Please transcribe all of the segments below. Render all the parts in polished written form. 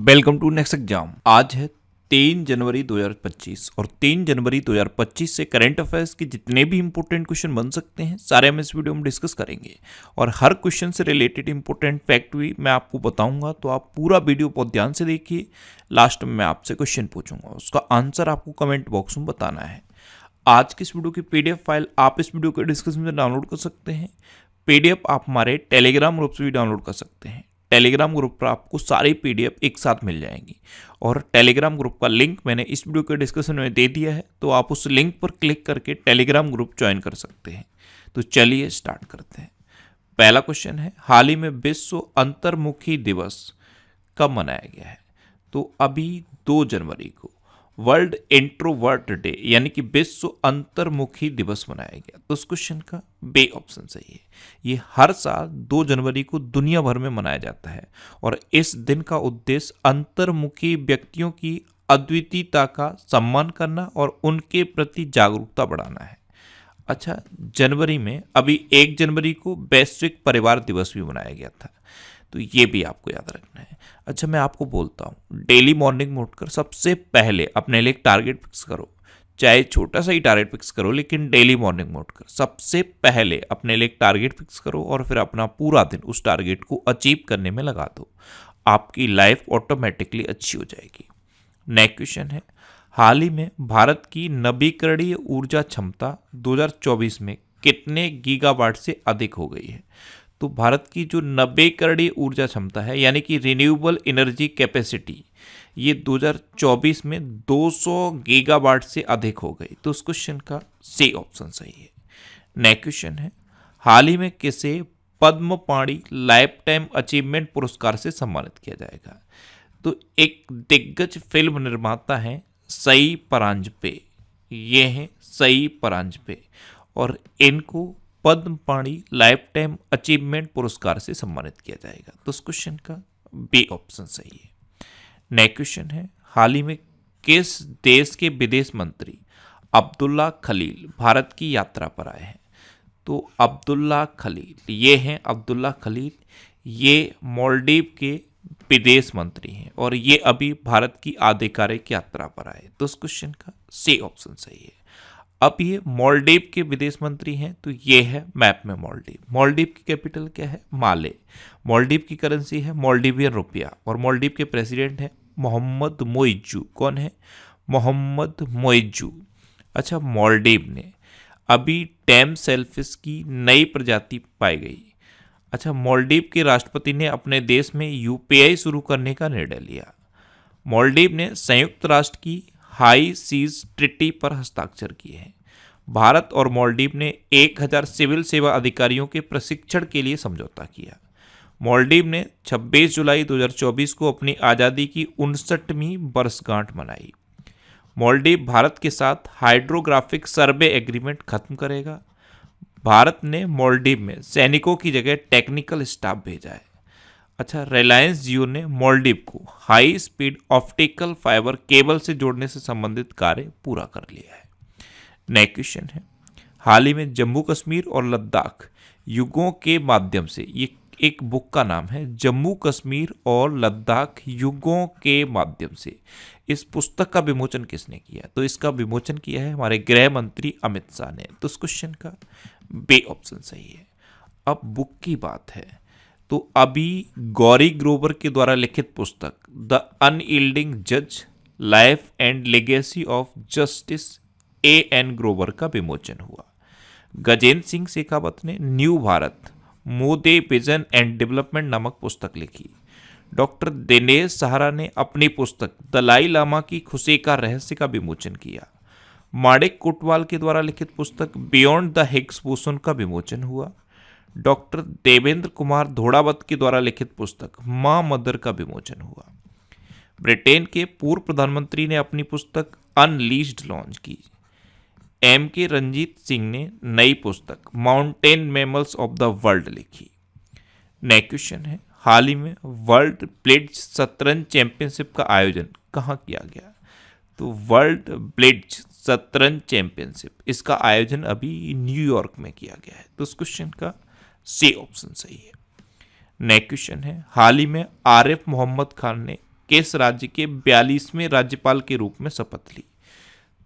Welcome to next exam. आज है 3 जनवरी 2025 और 3 जनवरी 2025 से करंट अफेयर्स के जितने भी इंपॉर्टेंट क्वेश्चन बन सकते हैं सारे हम इस वीडियो में डिस्कस करेंगे और हर क्वेश्चन से रिलेटेड इंपॉर्टेंट फैक्ट भी मैं आपको बताऊंगा। तो आप पूरा वीडियो बहुत ध्यान से देखिए। लास्ट में मैं आपसे क्वेश्चन पूछूंगा, उसका आंसर आपको कमेंट बॉक्स में बताना है। आज की इस वीडियो की पीडीएफ फाइल आप इस वीडियो के डिस्क्रिप्शन में डाउनलोड कर सकते हैं। पीडीएफ आप हमारे टेलीग्राम ग्रुप से भी डाउनलोड कर सकते हैं। टेलीग्राम ग्रुप पर आपको सारी पीडीएफ एक साथ मिल जाएंगी और टेलीग्राम ग्रुप का लिंक मैंने इस वीडियो के डिस्क्रिप्शन में दे दिया है, तो आप उस लिंक पर क्लिक करके टेलीग्राम ग्रुप ज्वाइन कर सकते हैं। तो चलिए स्टार्ट करते हैं। पहला क्वेश्चन है, हाल ही में विश्व अंतर्मुखी दिवस कब मनाया गया है? तो अभी 2 जनवरी को वर्ल्ड इंट्रोवर्ट डे यानी कि विश्व अंतर्मुखी दिवस मनाया गया। तो उस क्वेश्चन का बे ऑप्शन सही है। ये हर साल 2 जनवरी को दुनिया भर में मनाया जाता है और इस दिन का उद्देश्य अंतर्मुखी व्यक्तियों की अद्वितीयता का सम्मान करना और उनके प्रति जागरूकता बढ़ाना है। अच्छा, जनवरी में अभी 1 जनवरी को वैश्विक परिवार दिवस भी मनाया गया था, तो ये भी आपको याद रखना है। अच्छा, मैं आपको बोलता हूँ, डेली मॉर्निंग में उठकर सबसे पहले अपने लिए एक टारगेट फिक्स करो। चाहे छोटा सा ही टारगेट फिक्स करो, लेकिन डेली मॉर्निंग में उठकर सबसे पहले अपने लिए एक टारगेट फिक्स करो और फिर अपना पूरा दिन उस टारगेट को अचीव करने में लगा दो। आपकी लाइफ ऑटोमेटिकली अच्छी हो जाएगी। नेक्स्ट क्वेश्चन है, हाल ही में भारत की नवीकरणीय ऊर्जा क्षमता 2024 में कितने गीगावाट से अधिक हो गई है? तो भारत की जो नवीकरणीय ऊर्जा क्षमता है यानी कि रिन्यूएबल एनर्जी कैपेसिटी, ये 2024 में 200 गीगावाट से अधिक हो गई। तो उस क्वेश्चन का सी ऑप्शन सही है। नेक्स्ट क्वेश्चन है, हाल ही में किसे पद्म पाणि लाइफ टाइम अचीवमेंट पुरस्कार से सम्मानित किया जाएगा? तो एक दिग्गज फिल्म निर्माता हैं सई परांजपे, ये हैं सई परांजपे और इनको पद्म पाणि लाइफ टाइम अचीवमेंट पुरस्कार से सम्मानित किया जाएगा। तो उस क्वेश्चन का बी ऑप्शन सही है। नेक्स्ट क्वेश्चन है, हाल ही में किस देश के विदेश मंत्री अब्दुल्ला खलील भारत की यात्रा पर आए हैं? तो अब्दुल्ला खलील, ये हैं अब्दुल्ला खलील, ये मालदीव के विदेश मंत्री हैं और ये अभी भारत की आधिकारिक यात्रा पर आए। तो उस क्वेश्चन का सी ऑप्शन सही है। अब ये मालदीव के विदेश मंत्री हैं, तो ये है मैप में मालदीव। मालदीव की कैपिटल क्या है? माले। मालदीव की करेंसी है मालदीवियन रुपया और मालदीव के प्रेसिडेंट हैं मोहम्मद मोइज्जू। कौन है? मोहम्मद मोइज्जू। अच्छा, मालदीव ने अभी टैम सेलफिश की नई प्रजाति पाई गई। अच्छा, मालदीव के राष्ट्रपति ने अपने देश में यूपीआई शुरू करने का निर्णय लिया। मालदीव ने संयुक्त राष्ट्र की हाई सीज ट्रिटी पर हस्ताक्षर किए हैं। भारत और मालदीव ने 1000 सिविल सेवा अधिकारियों के प्रशिक्षण के लिए समझौता किया। मालदीव ने 26 जुलाई 2024 को अपनी आज़ादी की 59वीं वर्षगांठ मनाई। मालदीव भारत के साथ हाइड्रोग्राफिक सर्वे एग्रीमेंट खत्म करेगा। भारत ने मालदीव में सैनिकों की जगह टेक्निकल स्टाफ भेजा है। अच्छा, रिलायंस जियो ने मालदीव को high speed optical fibre cable से जोड़ने से संबंधित कार्य पूरा कर लिया है। नेक्स्ट क्वेश्चन है, हाल ही में जम्मू कश्मीर और लद्दाख युगों के माध्यम से, ये एक बुक का नाम है जम्मू कश्मीर और लद्दाख युगों के माध्यम से, इस पुस्तक का विमोचन किसने किया? तो इसका विमोचन किया है हमारे गृह मंत्री अमित शाह ने। तो इस क्वेश्चन का बे ऑप्शन सही है। अब बुक की बात है, तो अभी गौरी ग्रोवर के द्वारा लिखित पुस्तक द अनयील्डिंग जज life and legacy of justice N Grover का विमोचन हुआ। गजेंद्र सिंह शेखावत ने new Bharat Modi vision and development नामक पुस्तक लिखी। डॉक्टर दिनेश सहारा ने अपनी पुस्तक दलाई लामा की खुशी का रहस्य का विमोचन किया। माणिक कोटवाल के द्वारा लिखित पुस्तक बियॉन्ड द हिग्स बोसन का विमोचन हुआ। डॉक्टर देवेंद्र कुमार धोड़ावत के द्वारा लिखित पुस्तक मां मदर का विमोचन हुआ। ब्रिटेन के पूर्व प्रधानमंत्री ने अपनी पुस्तक अनलीस्ड लॉन्च की। एम के रंजीत सिंह ने नई पुस्तक mountain mammals of the world लिखी। नेक्स्ट क्वेश्चन है, हाल ही में वर्ल्ड ब्लिट्ज शतरंज चैंपियनशिप का आयोजन कहाँ किया गया? तो वर्ल्ड ब्लिट्ज शतरंज चैंपियनशिप, इसका आयोजन अभी न्यूयॉर्क में किया गया है। तो उस क्वेश्चन का सी ऑप्शन सही है। नेक्स्ट क्वेश्चन है, हाल ही में आरिफ मोहम्मद खान ने किस राज्य के 42वें राज्यपाल के रूप में शपथ ली?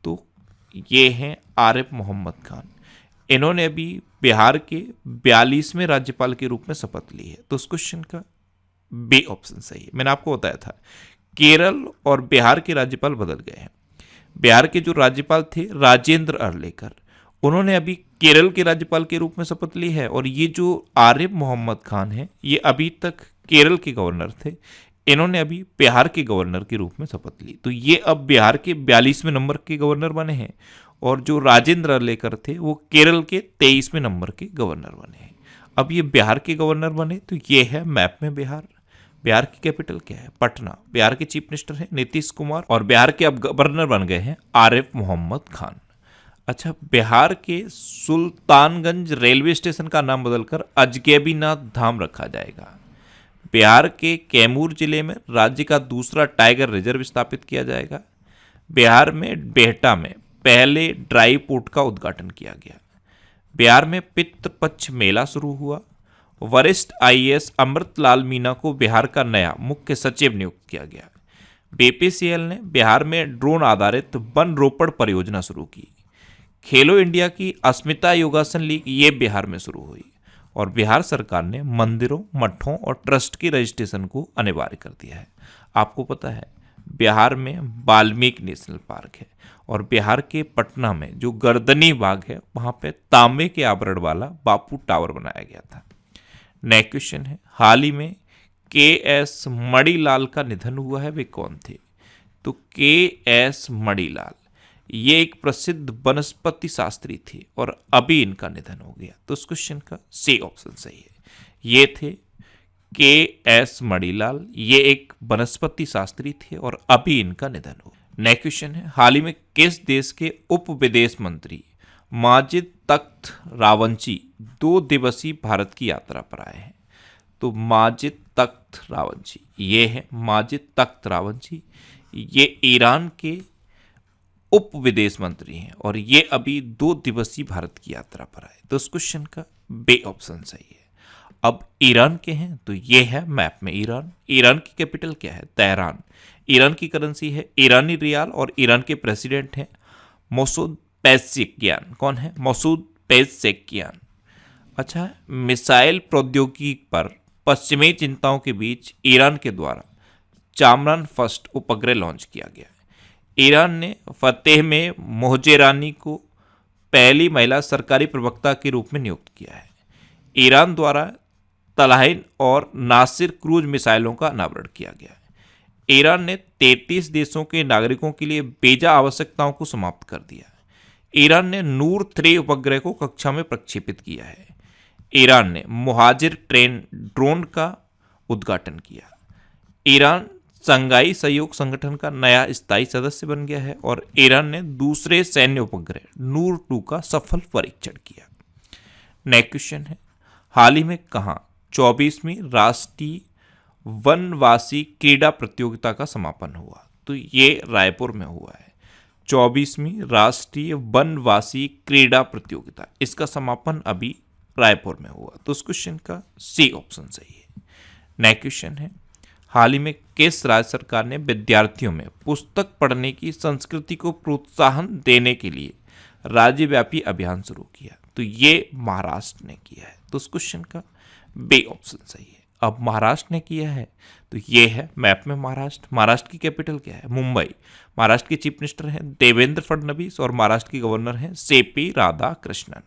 तो ये हैं आरिफ मोहम्मद खान। इन्होंने अभी बिहार के 42वें राज्यपाल के रूप में शपथ ली है। तो उस क्वेश्चन का बी ऑप्शन सही है। मैंने आपको बताया था केरल और बिहार के राज्यपाल बदल गए हैं। बिहार के जो राज्यपाल थे राजेंद्र अरलेकर, उन्होंने अभी केरल के राज्यपाल के रूप में शपथ ली है। और ये जो आरिफ मोहम्मद खान है, ये अभी तक केरल के गवर्नर थे, इन्होंने अभी बिहार के गवर्नर के रूप में शपथ ली। तो ये अब बिहार के 42वें नंबर के गवर्नर बने हैं। और जो राजेंद्र अरलेकर थे वो केरल के 23वें नंबर के गवर्नर बने हैं। अब ये बिहार के गवर्नर बने, तो ये है मैप में बिहार। बिहार की कैपिटल क्या है? पटना। बिहार के चीफ मिनिस्टर हैं नीतीश कुमार और बिहार के अब गवर्नर बन गए हैं आरिफ मोहम्मद खान। अच्छा, बिहार के सुल्तानगंज रेलवे स्टेशन का नाम बदलकर अजगैबीनाथ धाम रखा जाएगा। बिहार के कैमूर जिले में राज्य का दूसरा टाइगर रिजर्व स्थापित किया जाएगा। बिहार में बेहटा में पहले ड्राई पोर्ट का उद्घाटन किया गया। बिहार में पितृपक्ष मेला शुरू हुआ। वरिष्ठ आईएएस अमृतलाल मीना को बिहार का नया मुख्य सचिव नियुक्त किया गया। बीपीसीएल ने बिहार में ड्रोन आधारित वन रोपण परियोजना शुरू की। खेलो इंडिया की अस्मिता योगासन लीग ये बिहार में शुरू हुई। और बिहार सरकार ने मंदिरों, मठों और ट्रस्ट की रजिस्ट्रेशन को अनिवार्य कर दिया है। आपको पता है बिहार में वाल्मीकि नेशनल पार्क है और बिहार के पटना में जो गर्दनी बाग है वहां पे तांबे के आवरण वाला बापू टावर बनाया गया था। नेक्स्ट क्वेश्चन है, हाल ही में के.एस. मणिलाल का निधन हुआ है, वे कौन थे? तो के.एस. मणिलाल ये एक प्रसिद्ध वनस्पति शास्त्री थे और अभी इनका निधन हो गया। तो इस क्वेश्चन का सी ऑप्शन सही है। ये थे के.एस. मणिलाल, ये एक वनस्पति शास्त्री थे और अभी इनका निधन हो। नेक्स्ट क्वेश्चन है, हाल ही में किस देश के उप विदेश मंत्री माजिद तख्त रावंची 2 दिवसीय भारत की यात्रा पर आए हैं? तो माजिद तख्त रावंची, ये है माजिद तख्त रावंची, ये ईरान के उप विदेश मंत्री हैं और ये अभी 2 दिवसीय भारत की यात्रा पर आए। तो इस क्वेश्चन का बी ऑप्शन सही है। अब ईरान के हैं, तो ये है मैप में ईरान। ईरान की कैपिटल क्या है? तेहरान। ईरान की करेंसी है ईरानी रियाल और ईरान के प्रेसिडेंट हैं मसूद पेज़ेश्कियान। कौन है? मसूद पेज़ेश्कियान। अच्छा, मिसाइल प्रौद्योगिकी पर पश्चिमी चिंताओं के बीच ईरान के द्वारा चामरान फर्स्ट उपग्रह लॉन्च किया गया। ईरान ने फतेह में मोहजेरानी को पहली महिला सरकारी प्रवक्ता के रूप में नियुक्त किया है। ईरान द्वारा तलाहिन और नासिर क्रूज मिसाइलों का अनावरण किया गया है। ईरान ने 33 देशों के नागरिकों के लिए वीजा आवश्यकताओं को समाप्त कर दिया है। ईरान ने नूर 3 उपग्रह को कक्षा में प्रक्षेपित किया है। ईरान ने मुहाजिर ट्रेन ड्रोन का उद्घाटन किया। ईरान शंघाई सहयोग संगठन का नया स्थायी सदस्य बन गया है और ईरान ने दूसरे सैन्य उपग्रह नूर 2 का सफल परीक्षण किया। नेक्स्ट क्वेश्चन है, हाल ही में कहाँ 24वीं राष्ट्रीय वनवासी क्रीड़ा प्रतियोगिता का समापन हुआ? तो ये रायपुर में हुआ है। 24वीं राष्ट्रीय वनवासी क्रीड़ा प्रतियोगिता, इसका समापन अभी रायपुर में हुआ। तो उस क्वेश्चन का सी ऑप्शन सही है। नेक्स्ट क्वेश्चन है, हाल ही में किस राज्य सरकार ने विद्यार्थियों में पुस्तक पढ़ने की संस्कृति को प्रोत्साहन देने के लिए राज्यव्यापी अभियान शुरू किया? तो ये महाराष्ट्र ने किया है। तो उस क्वेश्चन का बी ऑप्शन सही है। अब महाराष्ट्र ने किया है, तो ये है मैप में महाराष्ट्र। महाराष्ट्र की कैपिटल क्या है? मुंबई। महाराष्ट्र के चीफ मिनिस्टर हैं देवेंद्र फडणवीस और महाराष्ट्र के गवर्नर हैं सीपी राधाकृष्णन।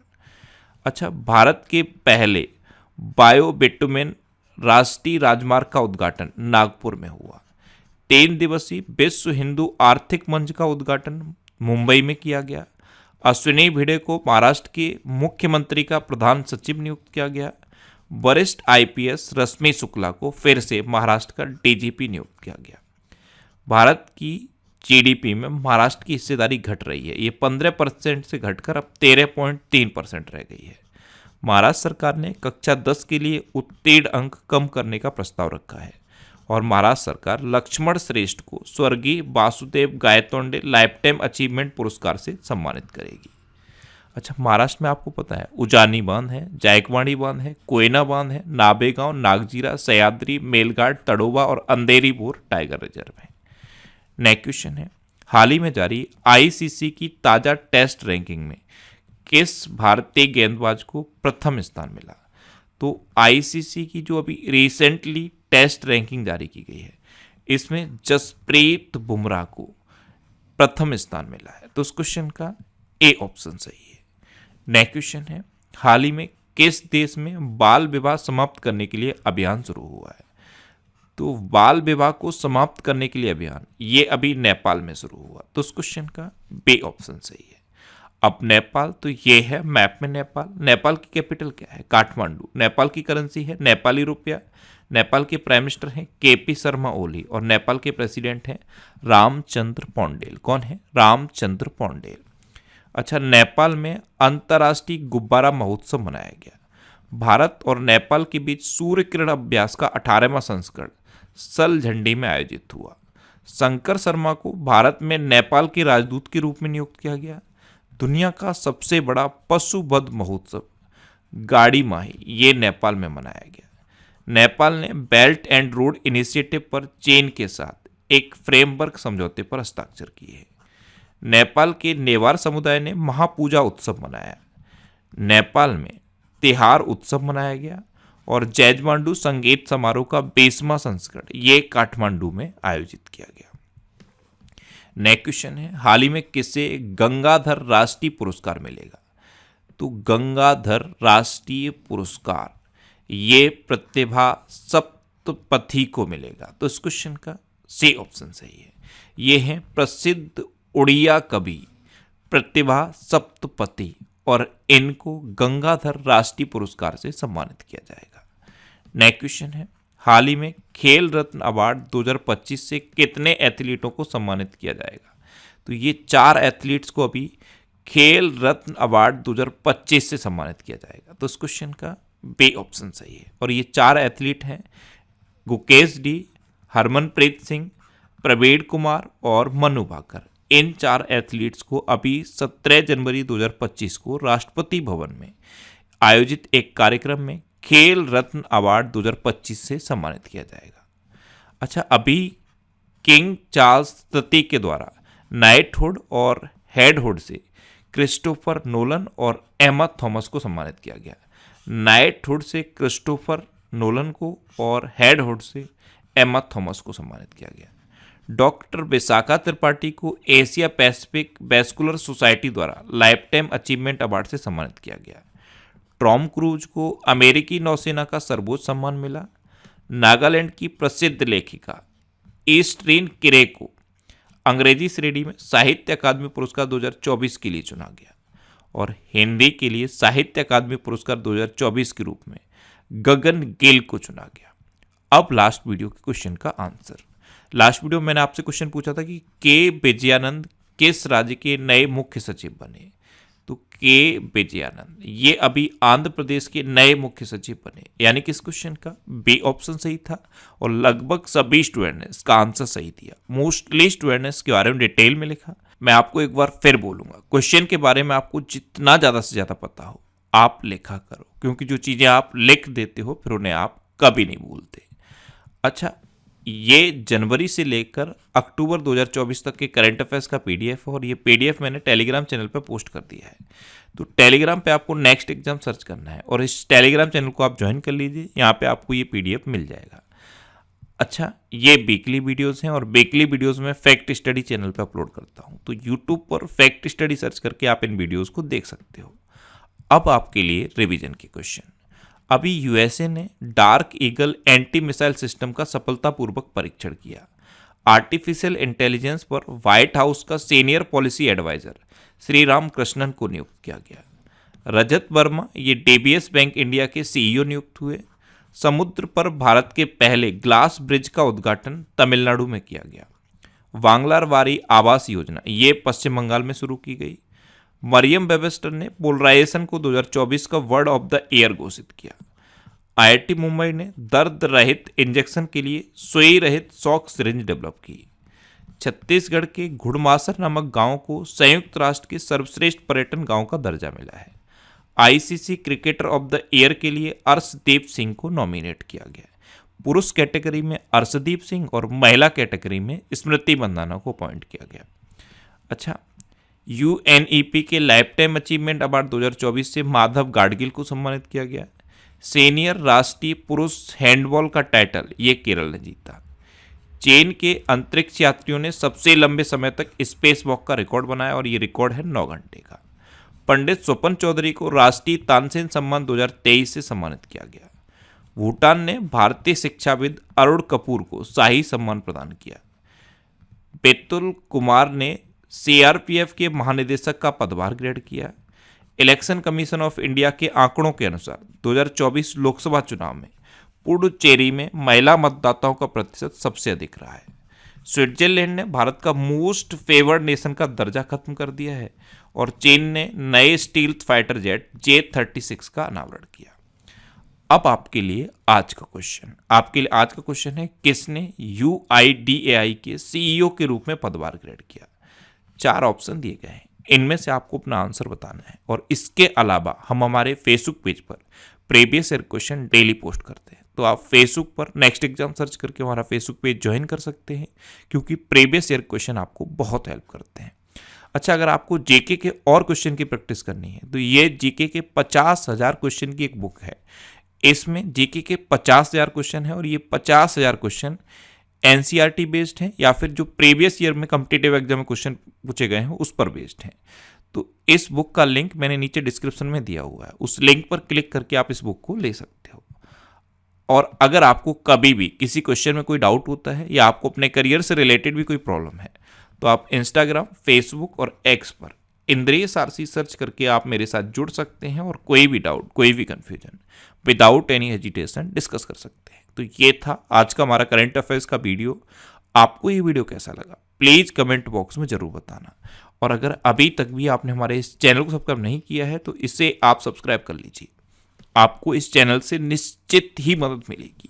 अच्छा, भारत के पहले बायोबिटुमेन राष्ट्रीय राजमार्ग का उद्घाटन नागपुर में हुआ। 3 दिवसीय विश्व हिंदू आर्थिक मंच का उद्घाटन मुंबई में किया गया। अश्विनी भिड़े को महाराष्ट्र के मुख्यमंत्री का प्रधान सचिव नियुक्त किया गया। वरिष्ठ आईपीएस रश्मि शुक्ला को फिर से महाराष्ट्र का डीजीपी नियुक्त किया गया। भारत की जीडीपी में महाराष्ट्र की हिस्सेदारी घट रही है। ये 15% से घटकर अब 13.3% रह गई है। महाराष्ट्र सरकार ने कक्षा 10 के लिए उत्तीर्ण अंक कम करने का प्रस्ताव रखा है और महाराष्ट्र सरकार लक्ष्मण श्रेष्ठ को स्वर्गीय Vasudev Gaitonde life time achievement पुरस्कार से सम्मानित करेगी। अच्छा, महाराष्ट्र में आपको पता है उजानी बांध है, जायकवाड़ी बांध है, कोयना बांध है, नाबेगांव, नागजीरा, सह्याद्री, मेलघाट, तड़ोबा और अंधेरीपुर टाइगर रिजर्व है। नेक्स्ट क्वेश्चन है, हाल ही में जारी आईसीसी की ताजा टेस्ट रैंकिंग में किस भारतीय गेंदबाज को प्रथम स्थान मिला? तो आईसीसी की जो अभी रिसेंटली टेस्ट रैंकिंग जारी की गई है, इसमें जसप्रीत बुमराह को प्रथम स्थान मिला है। तो उस क्वेश्चन का ए ऑप्शन सही है। नेक्स्ट क्वेश्चन है, हाल ही में किस देश में बाल विवाह समाप्त करने के लिए अभियान शुरू हुआ है? तो बाल विवाह को समाप्त करने के लिए अभियान ये अभी नेपाल में शुरू हुआ। तो उस क्वेश्चन का बी ऑप्शन सही है। अब नेपाल, तो ये है मैप में नेपाल। नेपाल की कैपिटल क्या है? काठमांडू। नेपाल की करेंसी है नेपाली रुपया। नेपाल के प्राइम मिनिस्टर हैं केपी शर्मा ओली और नेपाल के प्रेसिडेंट हैं रामचंद्र पौंडेल। कौन है? रामचंद्र पौंडेल। अच्छा, नेपाल में अंतर्राष्ट्रीय गुब्बारा महोत्सव मनाया गया। भारत और नेपाल के बीच सूर्य किरण अभ्यास का 18वां संस्करण सल झंडी में आयोजित हुआ। शंकर शर्मा को भारत में नेपाल के राजदूत के रूप में नियुक्त किया गया। दुनिया का सबसे बड़ा पशुवध महोत्सव गाड़ी माही ये नेपाल में मनाया गया। नेपाल ने बेल्ट एंड रोड इनिशिएटिव पर चीन के साथ एक फ्रेमवर्क समझौते पर हस्ताक्षर किए हैं। नेपाल के नेवार समुदाय ने महापूजा उत्सव मनाया। नेपाल में तिहार उत्सव मनाया गया और जैजमांडू संगीत समारोह का 20वां संस्करण ये काठमांडू में आयोजित किया गया। नेक्स्ट क्वेश्चन है, हाल ही में किसे गंगाधर राष्ट्रीय पुरस्कार मिलेगा? तो गंगाधर राष्ट्रीय पुरस्कार ये प्रतिभा सप्तपथी को मिलेगा। तो इस क्वेश्चन का सी ऑप्शन सही है। ये है प्रसिद्ध उड़िया कवि प्रतिभा सप्तपथी और इनको गंगाधर राष्ट्रीय पुरस्कार से सम्मानित किया जाएगा। नेक्स्ट क्वेश्चन है, हाल ही में खेल रत्न अवार्ड 2025 से कितने एथलीटों को सम्मानित किया जाएगा? तो ये 4 एथलीट्स को अभी खेल रत्न अवार्ड 2025 से सम्मानित किया जाएगा। तो इस क्वेश्चन का बी ऑप्शन सही है। और ये 4 एथलीट हैं गुकेश डी, हरमनप्रीत सिंह, प्रवीण कुमार और मनु भाकर। इन 4 एथलीट्स को अभी 17 जनवरी 2025 को राष्ट्रपति भवन में आयोजित एक कार्यक्रम में खेल रत्न अवार्ड 2025 से सम्मानित किया जाएगा। अच्छा, अभी किंग चार्ल्स तृतीय के द्वारा नाइटहुड और हेडहुड से क्रिस्टोफर नोलन और एमा थॉमस को सम्मानित किया गया। नाइटहुड से क्रिस्टोफर नोलन को और हेडहुड से एमा थॉमस को सम्मानित किया गया। डॉक्टर विशाखा त्रिपाठी को एशिया पैसिफिक वैस्कुलर सोसाइटी द्वारा लाइफ टाइम अचीवमेंट अवार्ड से सम्मानित किया गया। टॉम क्रूज को अमेरिकी नौसेना का सर्वोच्च सम्मान मिला। नागालैंड की प्रसिद्ध लेखिका ईस्ट्रीन किरे को अंग्रेजी श्रेणी में साहित्य अकादमी पुरस्कार 2024 के लिए चुना गया और हिंदी के लिए साहित्य अकादमी पुरस्कार 2024 के रूप में गगन गिल को चुना गया। अब लास्ट वीडियो के क्वेश्चन का आंसर। लास्ट वीडियो में मैंने आपसे क्वेश्चन पूछा था कि के विजयानंद किस राज्य के नए मुख्य सचिव बने? तो के विजयानंद ये अभी आंध्र प्रदेश के नए मुख्य सचिव बने, यानी कि इस क्वेश्चन का बी ऑप्शन सही था और लगभग सभी स्टूडेंट ने इसका आंसर सही दिया। मोस्टली स्टूडेंट ने इसके बारे में डिटेल में लिखा। मैं आपको एक बार फिर बोलूंगा, क्वेश्चन के बारे में आपको जितना ज़्यादा से ज़्यादा पता हो आप लिखा करो, क्योंकि जो चीज़ें आप लिख देते हो फिर उन्हें आप कभी नहीं भूलते। अच्छा, ये जनवरी से लेकर अक्टूबर 2024 तक के करंट अफेयर्स का पीडीएफ है और ये पीडीएफ मैंने टेलीग्राम चैनल पर पोस्ट कर दिया है। तो टेलीग्राम पे आपको नेक्स्ट एग्जाम सर्च करना है और इस टेलीग्राम चैनल को आप ज्वाइन कर लीजिए, यहाँ पे आपको ये पीडीएफ मिल जाएगा। अच्छा, ये वीकली वीडियोस हैं और वीकली वीडियोस में फैक्ट स्टडी चैनल पे अपलोड करता हूँ, तो यूट्यूब पर फैक्ट स्टडी सर्च करके आप इन वीडियोज़ को देख सकते हो। अब आपके लिए रिविजन के क्वेश्चन। अभी यूएसए ने Dark Eagle anti missile system का सफलतापूर्वक परीक्षण किया। आर्टिफिशियल इंटेलिजेंस पर व्हाइट हाउस का senior policy adviser Sriram Krishnan को नियुक्त किया गया। रजत वर्मा ये डीबीएस बैंक इंडिया के सीईओ नियुक्त हुए। समुद्र पर भारत के पहले ग्लास ब्रिज का उद्घाटन तमिलनाडु में किया गया। वांगलारवारी आवास योजना ये पश्चिम बंगाल में शुरू की गई। मरियम वेबस्टर ने पोलराइजेशन को 2024 का वर्ड ऑफ द ईयर घोषित किया। आईआईटी मुंबई ने दर्द रहित इंजेक्शन के लिए सुई रहित शॉक सिरिंज डेवलप की। छत्तीसगढ़ के घुड़मासर नामक गांव को संयुक्त राष्ट्र के सर्वश्रेष्ठ पर्यटन गांव का दर्जा मिला है। ICC cricketer of the year के लिए अर्शदीप सिंह को नॉमिनेट किया गया। पुरुष कैटेगरी में अर्शदीप सिंह और महिला कैटेगरी में स्मृति मंदाना को अपॉइंट किया गया। अच्छा, यूएनईपी के लाइफ टाइम अचीवमेंट अवार्ड 2024 से माधव गाडगिल को सम्मानित किया गया। सीनियर राष्ट्रीय पुरुष हैंडबॉल का टाइटल ये केरल ने जीता। चीन के अंतरिक्ष यात्रियों ने सबसे लंबे समय तक स्पेस वॉक का रिकॉर्ड बनाया और ये रिकॉर्ड है 9 घंटे का। पंडित स्वपन चौधरी को राष्ट्रीय तानसेन सम्मान 2023 से सम्मानित किया गया। भूटान ने भारतीय शिक्षाविद अरुण कपूर को शाही सम्मान प्रदान किया। बेतुल कुमार ने सीआरपीएफ के महानिदेशक का पदभार ग्रहण किया। इलेक्शन कमीशन ऑफ इंडिया के आंकड़ों के अनुसार 2024 लोकसभा चुनाव में पुडुचेरी में महिला मतदाताओं का प्रतिशत सबसे अधिक रहा है। स्विट्जरलैंड ने भारत का मोस्ट फेवर्ड नेशन का दर्जा खत्म कर दिया है और चीन ने नए स्टील्थ फाइटर जेट J-36 का अनावरण किया। अब आपके लिए आज का क्वेश्चन है, किसने UIDAI के CEO के रूप में पदभार ग्रहण किया? 4 ऑप्शन दिए गए हैं, इनमें से आपको अपना आंसर बताना है। और इसके अलावा हम हमारे फेसबुक पेज पर previous year question daily post करते हैं, तो आप फेसबुक पर नेक्स्ट एग्जाम सर्च करके हमारा फेसबुक पेज ज्वाइन कर सकते हैं, क्योंकि प्रीवियस ईयर क्वेश्चन आपको बहुत हेल्प करते हैं। अच्छा, अगर आपको जीके के और क्वेश्चन की प्रैक्टिस करनी है तो ये जीके के 50,000 क्वेश्चन की एक बुक है। इसमें जीके के 50,000 क्वेश्चन है और ये 50,000 क्वेश्चन एनसीईआरटी बेस्ड हैं या फिर जो प्रीवियस ईयर में कॉम्पिटिटिव एग्जाम में क्वेश्चन पूछे गए हैं उस पर बेस्ड हैं। तो इस बुक का लिंक मैंने नीचे डिस्क्रिप्शन में दिया हुआ है, उस लिंक पर क्लिक करके आप इस बुक को ले सकते हो। और अगर आपको कभी भी किसी क्वेश्चन में कोई डाउट होता है या आपको अपने करियर से रिलेटेड भी कोई प्रॉब्लम है तो आप इंस्टाग्राम, फेसबुक और एक्स पर इंद्रिय सारसी सर्च करके आप मेरे साथ जुड़ सकते हैं और कोई भी डाउट, कोई भी confusion without any hesitation discuss कर सकते हैं। तो ये था आज का हमारा करंट अफेयर्स का वीडियो। आपको ये वीडियो कैसा लगा प्लीज़ कमेंट बॉक्स में ज़रूर बताना। और अगर अभी तक भी आपने हमारे इस चैनल को सब्सक्राइब नहीं किया है तो इसे आप सब्सक्राइब कर लीजिए। आपको इस चैनल से निश्चित ही मदद मिलेगी।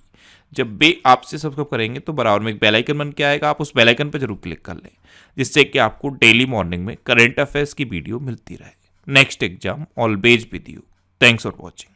जब भी आपसे सब्सक्राइब करेंगे तो बराबर में एक बेल आइकन बन के आएगा, आप उस बेल आइकन पर जरूर क्लिक कर लें, जिससे कि आपको डेली मॉर्निंग में करंट अफेयर्स की वीडियो मिलती रहे। Next exam always with you. Thanks for watching.